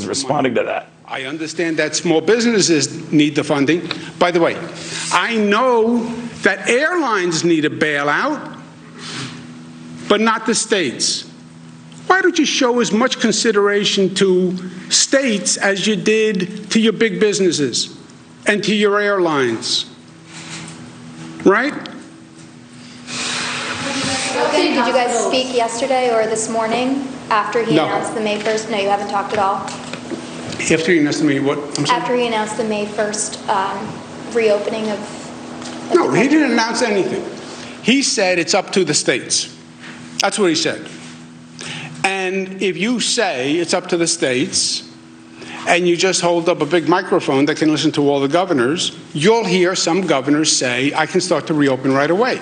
responding to that. I understand that small businesses need the funding. By the way, I know that airlines need a bailout, but not the states. Why don't you show as much consideration to states as you did to your big businesses and to your airlines? Right? Did you guys speak yesterday or this morning after he announced the May 1st? No, you haven't talked at all? After he announced the May what? After he announced the May 1st reopening of No, he didn't announce anything. He said it's up to the states. That's what he said. And if you say it's up to the states and you just hold up a big microphone that can listen to all the governors, you'll hear some governors say, I can start to reopen right away.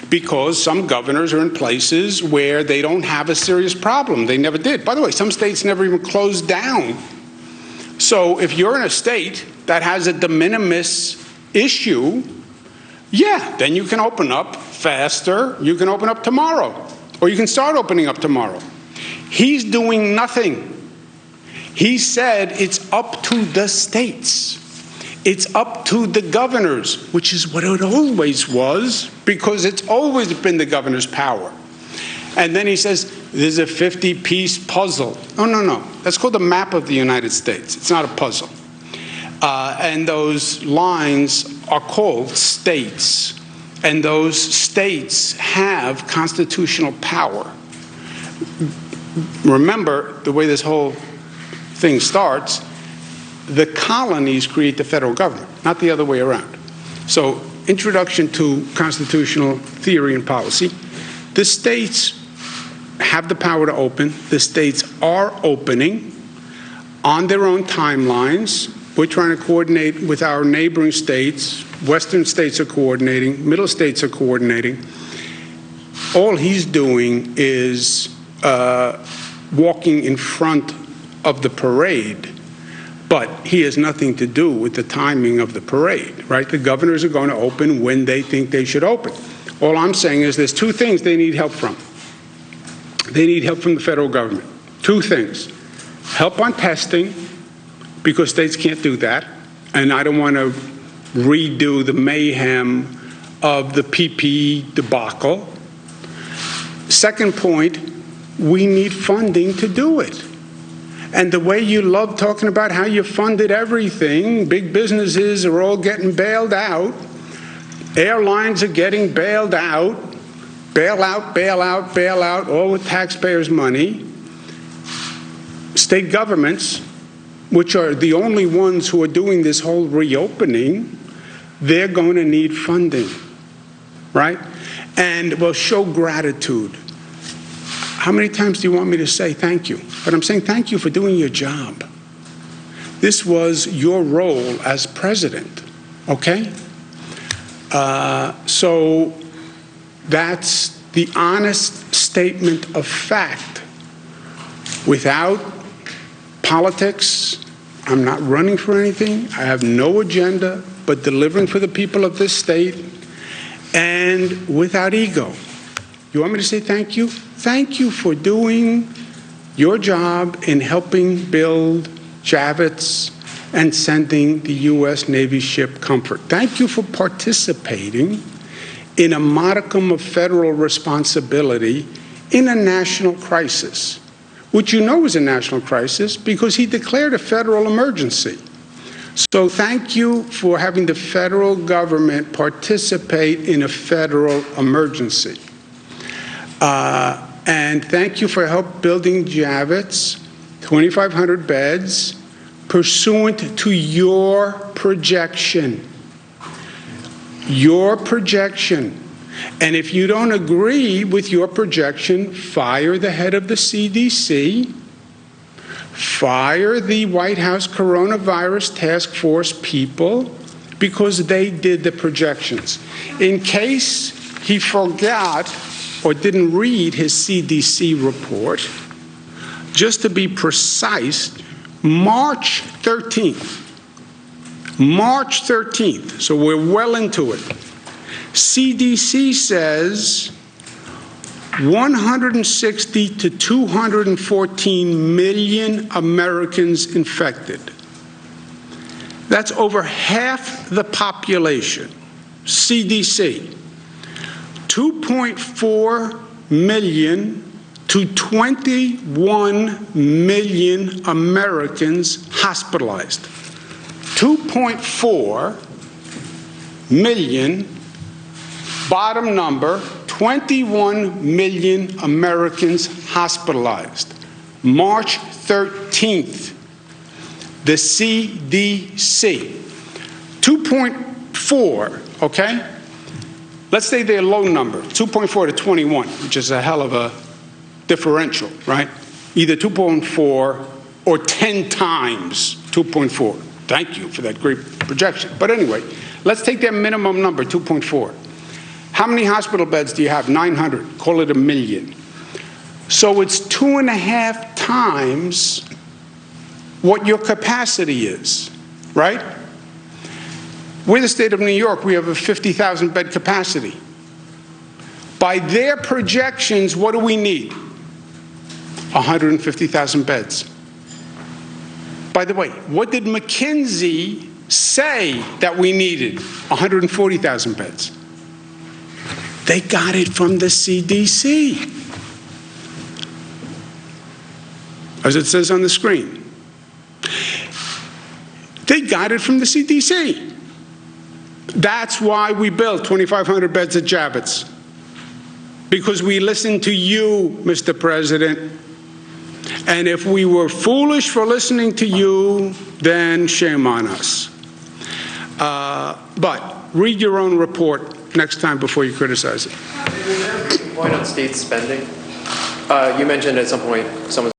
Because some governors are in places where they don't have a serious problem. They never did. By the way, some states never even closed down. So if you're in a state that has a de minimis issue, yeah, then you can open up faster. You can open up tomorrow. Or you can start opening up tomorrow. He's doing nothing. He said it's up to the states. It's up to the governors, which is what it always was, because it's always been the governor's power. And then he says, there's a 50-piece puzzle. Oh, no. That's called the map of the United States. It's not a puzzle. And those lines are called states. And those states have constitutional power. Remember, the way this whole thing starts, the colonies create the federal government, not the other way around. So, introduction to constitutional theory and policy. The states have the power to open. The states are opening on their own timelines. We're trying to coordinate with our neighboring states. Western states are coordinating. Middle states are coordinating. All he's doing is walking in front of the parade. But he has nothing to do with the timing of the parade, right? The governors are going to open when they think they should open. All I'm saying is there's two things they need help from. They need help from the federal government. Two things. Help on testing, because states can't do that. And I don't want to redo the mayhem of the PPE debacle. Second point, we need funding to do it. And the way you love talking about how you funded everything, big businesses are all getting bailed out, airlines are getting bailed out, bail out, all with taxpayers' money. State governments, which are the only ones who are doing this whole reopening, they're going to need funding, right? And will show gratitude. How many times do you want me to say thank you? But I'm saying thank you for doing your job. This was your role as president, okay? So that's the honest statement of fact. Without politics, I'm not running for anything. I have no agenda but delivering for the people of this state, and without ego. You want me to say thank you? Thank you for doing your job in helping build Javits and sending the U.S. Navy ship Comfort. Thank you for participating in a modicum of federal responsibility in a national crisis, which you know is a national crisis because he declared a federal emergency. So thank you for having the federal government participate in a federal emergency. And thank you for help building Javits, 2,500 beds, pursuant to your projection. Your projection. And if you don't agree with your projection, fire the head of the CDC, fire the White House coronavirus task force people, because they did the projections. In case he forgot or didn't read his CDC report, just to be precise, March 13th, so we're well into it, CDC says 160 to 214 million Americans infected. That's over half the population. CDC, 2.4 million to 21 million Americans hospitalized. 2.4 million, bottom number, 21 million Americans hospitalized. March 13th, the CDC. 2.4, okay? Let's say their low number, 2.4 to 21, which is a hell of a differential, right? Either 2.4 or 10 times 2.4. Thank you for that great projection. But anyway, let's take their minimum number, 2.4. How many hospital beds do you have? 900. Call it 1 million. So it's 2.5 times what your capacity is, right? We're the state of New York. We have a 50,000 bed capacity. By their projections, what do we need? 150,000 beds. By the way, what did McKinsey say that we needed? 140,000 beds. They got it from the CDC. As it says on the screen. They got it from the CDC. That's why we built 2,500 beds at Javits. Because we listened to you, Mr. President. And if we were foolish for listening to you, then shame on us. But read your own report next time before you criticize it. Point on state spending. You mentioned at some point someone